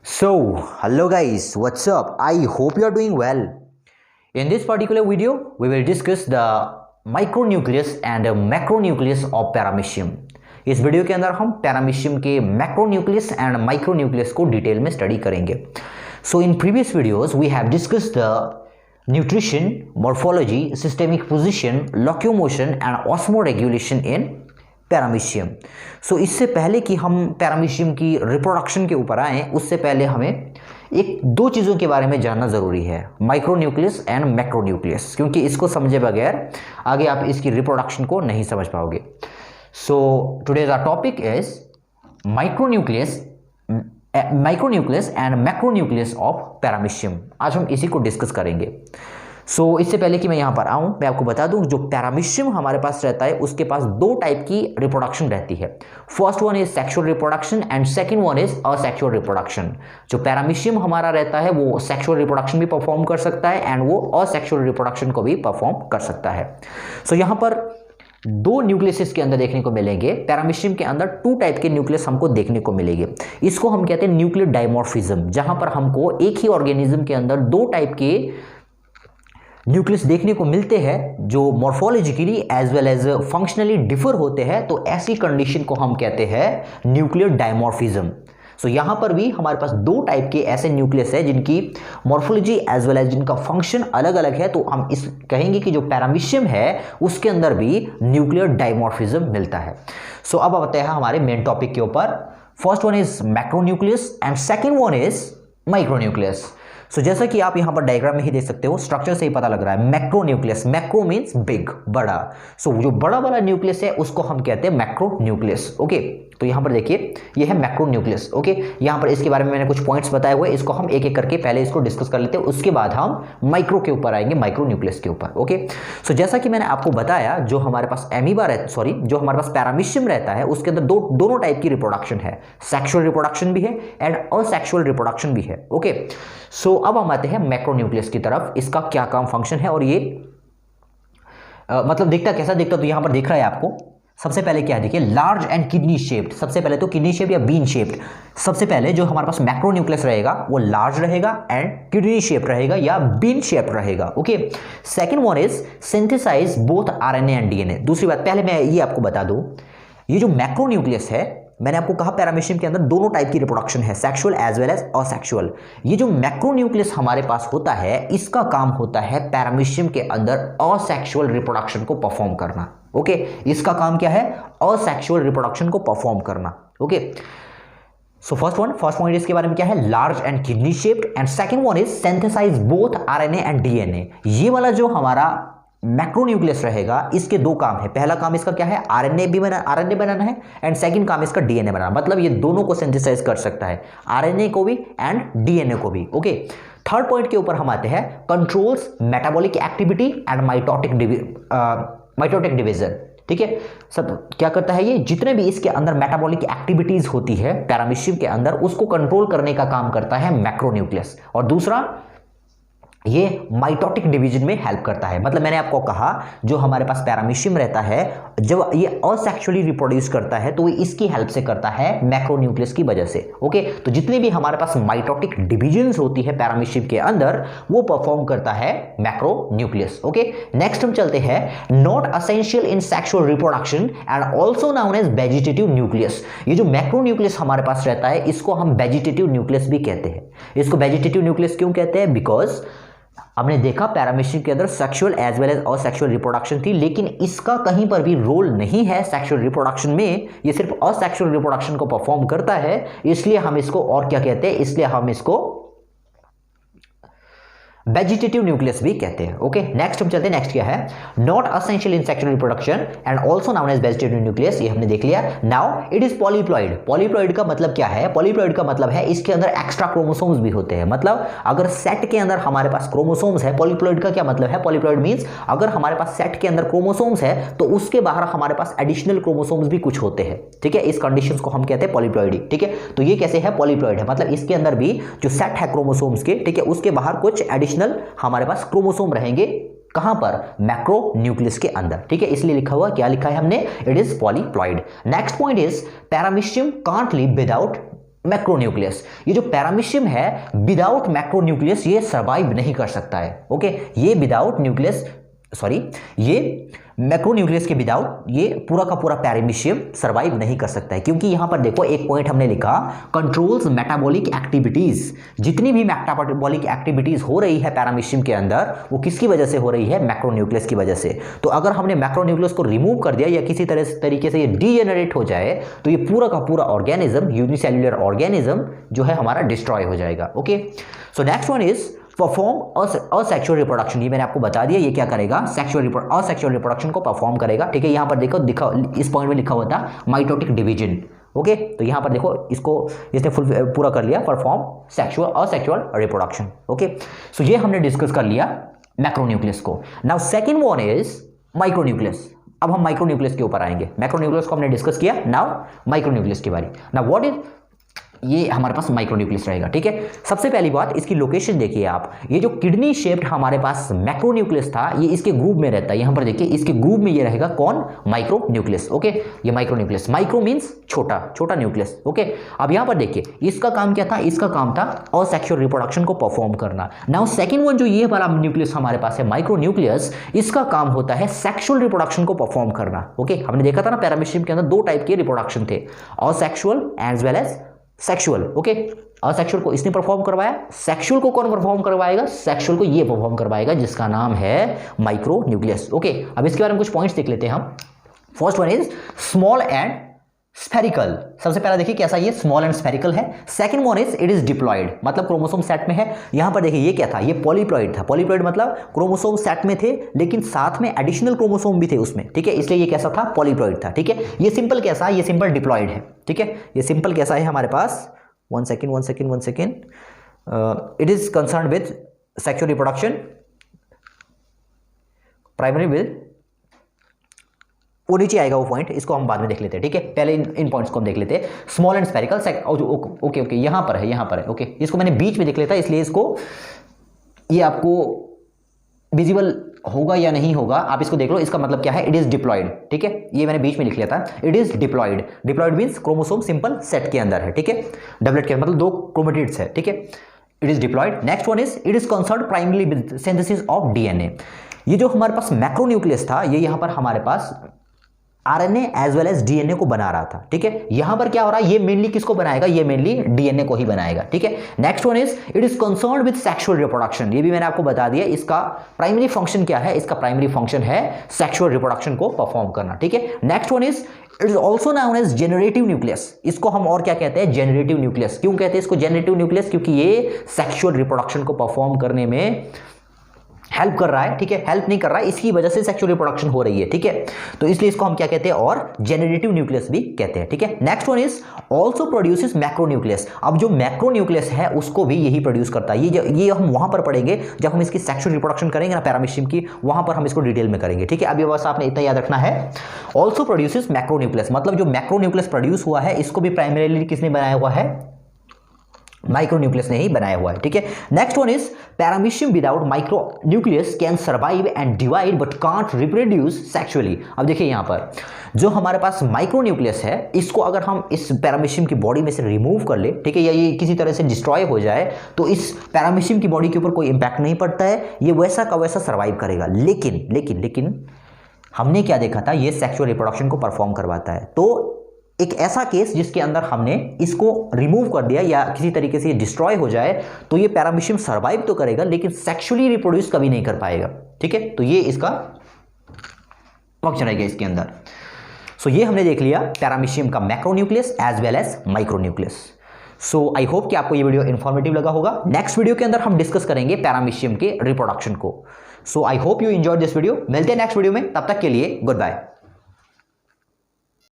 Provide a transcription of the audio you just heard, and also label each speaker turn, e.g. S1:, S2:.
S1: So, hello guys, what's up? I hope you are doing well. In this particular video, we will discuss the micronucleus and macronucleus of paramecium. इस video के अंदर हम paramecium के macronucleus and micronucleus को detail में study करेंगे. So in previous videos we have discussed the nutrition, morphology, systemic position, locomotion and osmoregulation in paramecium. So इससे पहले कि हम पैरामीशियम की रिप्रोडक्शन के ऊपर आएँ, उससे पहले हमें दो चीज़ों के बारे में जानना ज़रूरी है, माइक्रोन्यूक्लियस एंड मैक्रोन्यूक्लियस, क्योंकि इसको समझे बगैर आगे आप इसकी रिप्रोडक्शन को नहीं समझ पाओगे. So today's our topic is micronucleus and macronucleus of paramecium. आज हम इसी को डिस्कस करेंगे. इससे पहले कि मैं यहाँ पर आऊँ, मैं आपको बता दूँ जो पैरामीशियम हमारे पास रहता है उसके पास दो टाइप की रिप्रोडक्शन रहती है. First one is sexual reproduction and second one is asexual reproduction. जो पैरामीशियम हमारा रहता है वो सेक्सुअल रिप्रोडक्शन भी परफॉर्म कर सकता है एंड वो असेक्सुअल रिप्रोडक्शन को भी परफॉर्म कर सकता है. यहाँ पर दो न्यूक्लियस के अंदर देखने को मिलेंगे. पैरामीशियम के अंदर टू टाइप के न्यूक्लियस हमको देखने को मिलेंगे. इसको हम कहते हैं न्यूक्लियर डायमॉर्फिज्म, जहां पर हमको एक ही ऑर्गेनिज्म के अंदर दो टाइप के न्यूक्लियस देखने को मिलते हैं जो morphologically as well as functionally differ होते हैं. तो ऐसी कंडीशन को हम कहते हैं न्यूक्लियर डायमॉर्फिज्म. यहाँ पर भी हमारे पास दो टाइप के ऐसे न्यूक्लियस है जिनकी मॉर्फोलॉजी एज वेल एज जिनका फंक्शन अलग अलग है. तो हम इस कहेंगे कि जो पैरामीशियम है उसके अंदर भी न्यूक्लियर डायमॉर्फिज्म मिलता है. अब आते हैं हमारे मेन टॉपिक के ऊपर. First one is macronucleus and second one is micronucleus. जैसा कि आप यहाँ पर डायग्राम में ही देख सकते हो, स्ट्रक्चर से ही पता लग रहा है. मैक्रोन्यूक्लियस, मैक्रो मीन्स बिग, बड़ा. जो बड़ा वाला न्यूक्लियस है उसको हम कहते हैं मैक्रोन्यूक्लियस. ओके, तो यहाँ पर देखिए ये है मैक्रोन्यूक्लियस. ओके, यहाँ पर इसके बारे में मैंने कुछ पॉइंट्स बताए हुए, इसको हम एक एक करके पहले इसको डिस्कस कर लेते हैं, उसके बाद हम माइक्रो के ऊपर आएंगे, माइक्रोन्यूक्लियस के ऊपर. ओके, जैसा कि मैंने आपको बताया, जो हमारे पास एमीबा जो हमारे पास पैरामीशियम रहता है उसके अंदर दोनों टाइप की रिप्रोडक्शन है. सेक्सुअल रिप्रोडक्शन भी है एंड असेक्सुअल रिप्रोडक्शन भी है. ओके, अब हम आते हैं मैक्रोन्यूक्लियस की तरफ. इसका क्या काम फंक्शन है और ये मतलब कैसा दिखता, तो यहां पर दिख रहा है आपको. सबसे पहले क्या देखिए, लार्ज एंड किडनी शेप्ड. सबसे पहले तो किडनी शेप या बीन शेप्ड. सबसे पहले जो हमारे पास मैक्रोन्यूक्लियस रहेगा वो लार्ज रहेगा एंड किडनी शेप रहेगा या बीन शेप रहेगा. Okay, second one is synthesise both RNA and DNA. दूसरी बात, पहले मैं ये आपको बता दूं, ये जो मैक्रोन्यूक्लियस है, मैंने आपको कहा पैरामीशियम के अंदर दोनों टाइप की रिप्रोडक्शन है, sexual as well as asexual. ये जो मैक्रोन्यूक्लियस हमारे पास होता है इसका काम होता है पैरामीशियम के अंदर असेक्सुअल रिप्रोडक्शन को परफॉर्म करना. ओके, इसका काम क्या है, असेक्सुअल रिप्रोडक्शन को परफॉर्म करना. ओके, फर्स्ट पॉइंट इसके बारे में क्या है, large and kidney shaped. And second one is synthesise both RNA and DNA. ये वाला जो हमारा मैक्रोन्यूक्लियस रहेगा इसके दो काम है. पहला काम इसका क्या है, आरएनए बनाना है एंड सेकंड काम इसका डीएनए बनाना. मतलब ये दोनों को सिंथेसाइज कर सकता है, आरएनए को भी एंड डीएनए को भी. ओके, थर्ड पॉइंट के ऊपर हम आते हैं, controls metabolic activity and mitotic division. ठीक है, सब क्या करता है, ये जितने भी इसके अंदर मेटाबॉलिक एक्टिविटीज होती है पैरामीशियम के अंदर उसको कंट्रोल करने का काम करता है मैक्रोन्यूक्लियस. और दूसरा, ये माइटोटिक डिवीजन में हेल्प करता है. मतलब मैंने आपको कहा जो हमारे पास पैरामीशियम रहता है जब ये असेक्सुअली रिप्रोड्यूस करता है तो ये इसकी हेल्प से करता है मैक्रोन्यूक्लियस की वजह से. ओके, तो जितने भी हमारे पास माइटोटिक डिवीजन्स होती है पैरामीशियम के अंदर वो परफॉर्म करता है मैक्रोन्यूक्लियस. ओके, नेक्स्ट हम चलते हैं, not essential in sexual reproduction and also known as vegetative nucleus. ये जो मैक्रोन्यूक्लियस हमारे पास रहता है इसको हम वेजिटेटिव न्यूक्लियस भी कहते हैं. इसको वेजिटेटिव न्यूक्लियस क्यों कहते हैं, बिकॉज हमने देखा पैरामीशियम के अंदर sexual as well as asexual reproduction थी, लेकिन इसका कहीं पर भी रोल नहीं है सेक्सुअल रिप्रोडक्शन में. ये सिर्फ असेक्सुअल रिप्रोडक्शन को परफॉर्म करता है, इसलिए हम इसको और क्या कहते हैं, इसलिए हम इसको वेजिटेटिव न्यूक्लियस भी कहते हैं. ओके, नेक्स्ट हम चलते हैं. नेक्स्ट क्या है, not essential in sexual reproduction and also known as vegetative nucleus. ये हमने देख लिया. Now it is polyploid. Polyploid का मतलब क्या है, पॉलीप्लॉइड का मतलब है इसके अंदर एक्स्ट्रा क्रोमोसोम्स भी होते हैं. मतलब अगर सेट के अंदर हमारे पास क्रोमोसोम्स है, पॉलीप्लॉइड का क्या मतलब है, पॉलीप्लॉइड मींस अगर हमारे पास सेट के अंदर क्रोमोसोम्स है तो उसके बाहर हमारे पास एडिशनल क्रोमोसोम्स भी कुछ होते हैं. ठीक है, इस कंडीशंस को हम कहते हैं पॉलीप्लॉइडी. ठीक है, तो ये कैसे है, पॉलीप्लॉइड है, मतलब इसके अंदर भी जो सेट है क्रोमोसोम्स के, ठीक है, उसके बाहर कुछ एडिशनल हमारे पास क्रोमोसोम रहेंगे. कहां पर, मैक्रोन्यूक्लियस के अंदर. ठीक है, इसलिए लिखा हुआ, क्या लिखा है हमने, it is polyploid. Next point is paramecium can't live without macronucleus. ये जो पैरामीशियम है विदाउट मैक्रोन्यूक्लियस ये सर्वाइव नहीं कर सकता है। ओके, ये विदाउट न्यूक्लियस ये मैक्रोन्यूक्लियस के विदाउट ये पूरा का पूरा पैरामीशियम सर्वाइव नहीं कर सकता है, क्योंकि यहां पर देखो एक पॉइंट हमने लिखा, कंट्रोल्स मेटाबॉलिक एक्टिविटीज। जितनी भी मेटाबॉलिक एक्टिविटीज हो रही है पैरामीशियम के अंदर वो किसकी वजह से हो रही है? मैक्रोन्यूक्लियस की वजह से। तो अगर हमने मैक्रोन्यूक्लियस को रिमूव कर दिया या किसी तरीके से ये डीजेनरेट हो जाए तो ये पूरा का पूरा ऑर्गेनिज्म, यूनिसेल्युलर ऑर्गेनिज्म जो है हमारा डिस्ट्रॉय हो जाएगा। Okay, so next one is perform asexual reproduction. ये मैंने आपको बता दिया ये क्या करेगा, असेक्सुअल रिप्रोडक्शन को परफॉर्म करेगा। ठीक है, यहां पर देखो इस पॉइंट में लिखा हुआ था माइटोटिक डिवीजन। ओके, तो यहां पर देखो इसने पूरा कर लिया, परफॉर्म असेक्सुअल रिप्रोडक्शन। ओके, सो ये हमने डिस्कस कर लिया मैक्रोन्यूक्लियस को। Now second one is micronucleus. अब हम माइक्रोन्यूक्लियस के ऊपर आएंगे। मैक्रोन्यूक्लियस को हमने डिस्कस किया, नाउ माइक्रोन्यूक्लियस की बारी। नाउ व्हाट इज, ये हमारे पास माइक्रोन्यूक्लियस रहेगा। ठीक है, सबसे पहली बात इसकी लोकेशन देखिए आप। ये जो किडनी शेप्ड हमारे पास मैक्रोन्यूक्लियस था ये इसके ग्रुप में रहता है। यहां पर देखिए इसके ग्रुप में ये रहेगा कौन? माइक्रोन्यूक्लियस। ओके, ये माइक्रोन्यूक्लियस, माइक्रो मींस छोटा न्यूक्लियस। ओके, अब यहां पर देखिए इसका काम क्या था? इसका काम था असेक्सुअल रिप्रोडक्शन को परफॉर्म करना। नाउ सेकंड वन जो ये वाला न्यूक्लियस हमारे पास है माइक्रोन्यूक्लियस, इसका काम होता है सेक्सुअल रिप्रोडक्शन को परफॉर्म करना। ओके, हमने देखा था ना पैरामीशियम के अंदर दो टाइप के रिप्रोडक्शन थे, asexual as well as sexual. Okay, asexual को इसने परफॉर्म करवाया, सेक्सुअल को कौन परफॉर्म करवाएगा? सेक्सुअल को ये परफॉर्म करवाएगा जिसका नाम है माइक्रोन्यूक्लियस। ओके, अब इसके बारे में कुछ पॉइंट्स देख लेते हैं हम। First one is small and spherical. सबसे पहला देखिए कैसा ये स्मॉल एंड स्फेरिकल है। Second one is it is diploid, मतलब क्रोमोसोम सेट में है। यहां पर देखिए ये क्या था? ये पॉलीप्लॉइड था। पॉलीप्लॉइड मतलब क्रोमोसोम सेट में थे लेकिन साथ में एडिशनल क्रोमोसोम भी थे उसमें। ठीक है, इसलिए ये कैसा था? पॉलीप्लॉइड था। ठीक है, ये सिंपल कैसा है? ये सिंपल डिप्लॉयड है। ठीक है, ये सिंपल कैसा है हमारे पास? one second. It is concerned with sexual reproduction, primary will, वो नीचे आएगा वो पॉइंट, इसको हम बाद में देख लेते हैं। ठीक है, पहले इन पॉइंट्स को हम देख लेते हैं। स्मॉल एंड स्फेरिकल, ओके, यहां पर है। ओके, इसको मैंने बीच में देख लेता, इसलिए इसको ये आपको विजिबल होगा या नहीं होगा आप इसको देख लो। इसका मतलब क्या है? It is diploid. ठीक है, ये मैंने बीच में लिख लिया था, it is diploid. Diploid means chromosome simple set के अंदर है। ठीक है, डबलेट के मतलब दो क्रोमेटिड्स है। ठीक है, it is diploid. Next one is it is concerned primary with synthesis of DNA. ये जो हमारे पास मैक्रोन्यूक्लियस था ये यहां पर हमारे पास RNA as well as DNA को बना रहा था। ठीक है, यहां पर क्या हो रहा है? ये मेनली किसको बनाएगा? ये मेनली डीएनए को ही बनाएगा। ठीक है, next one is it is concerned with sexual reproduction. ये भी मैंने आपको बता दिया, इसका प्राइमरी फंक्शन क्या है? इसका प्राइमरी फंक्शन है सेक्सुअल रिप्रोडक्शन को परफॉर्म करना। ठीक है, next one is it is also known as generative nucleus. इसको हम और क्या कहते हैं? Generative nucleus. क्यों कहते हैं इसको जेनरेटिव न्यूक्लियस? क्योंकि ये सेक्सुअल रिप्रोडक्शन को परफॉर्म करने में हेल्प कर रहा है। ठीक है, हेल्प नहीं कर रहा है, इसकी वजह से सेक्सुअल रिप्रोडक्शन हो रही है। ठीक है, तो इसलिए इसको हम क्या कहते हैं? और जेनरेटिव न्यूक्लियस भी कहते हैं। ठीक है, next one is also produces macronucleus. अब जो मैक्रोन्यूक्लियस है उसको भी यही प्रोड्यूस करता है। ये हम वहां पर पढ़ेंगे जब हम इसकी सेक्सुअल रिप्रोडक्शन करेंगे ना पैरामीशियम की, वहां पर हम इसको डिटेल में करेंगे। ठीक है, अभी बस आपने इतना याद रखना है, ऑल्सो प्रोड्यूसेस मैक्रोन्यूक्लियस, मतलब जो मैक्रोन्यूक्लियस प्रोड्यूस हुआ है इसको भी प्राइमरीली किसने बनाया हुआ है? माइक्रोन्यूक्लियस ने ही बनाया हुआ है। ठीक है, next one is paramecium without micronucleus can survive and divide but can't reproduce sexually. अब देखिए यहां पर जो हमारे पास माइक्रोन्यूक्लियस है इसको अगर हम इस पैरामीशियम की बॉडी में से रिमूव कर ले, ठीक है, या ये किसी तरह से डिस्ट्रॉय हो जाए तो इस पैरामीशियम की बॉडी के ऊपर कोई इंपैक्ट नहीं पड़ता है, ये वैसा का वैसा सर्वाइव करेगा। लेकिन हमने क्या देखा था? ये सेक्सुअल रिप्रोडक्शन को परफॉर्म करवाता है। तो एक ऐसा केस जिसके अंदर हमने इसको रिमूव कर दिया या किसी तरीके से डिस्ट्रॉय हो जाए तो ये पैरामीशियम सर्वाइव तो करेगा लेकिन सेक्सुअली रिप्रोड्यूस कभी नहीं कर पाएगा। ठीक है, तो ये इसका फंक्शन रहेगा इसके अंदर। सो ये हमने देख लिया पैरामीशियम का macronucleus as well as micronucleus. So I hope कि आपको ये वीडियो इंफॉर्मेटिव लगा होगा। नेक्स्ट वीडियो के अंदर हम डिस्कस करेंगे पैरामीशियम के रिप्रोडक्शन को। So I hope you enjoyed this video. मिलते हैं नेक्स्ट वीडियो में, तब तक के लिए गुड बाय।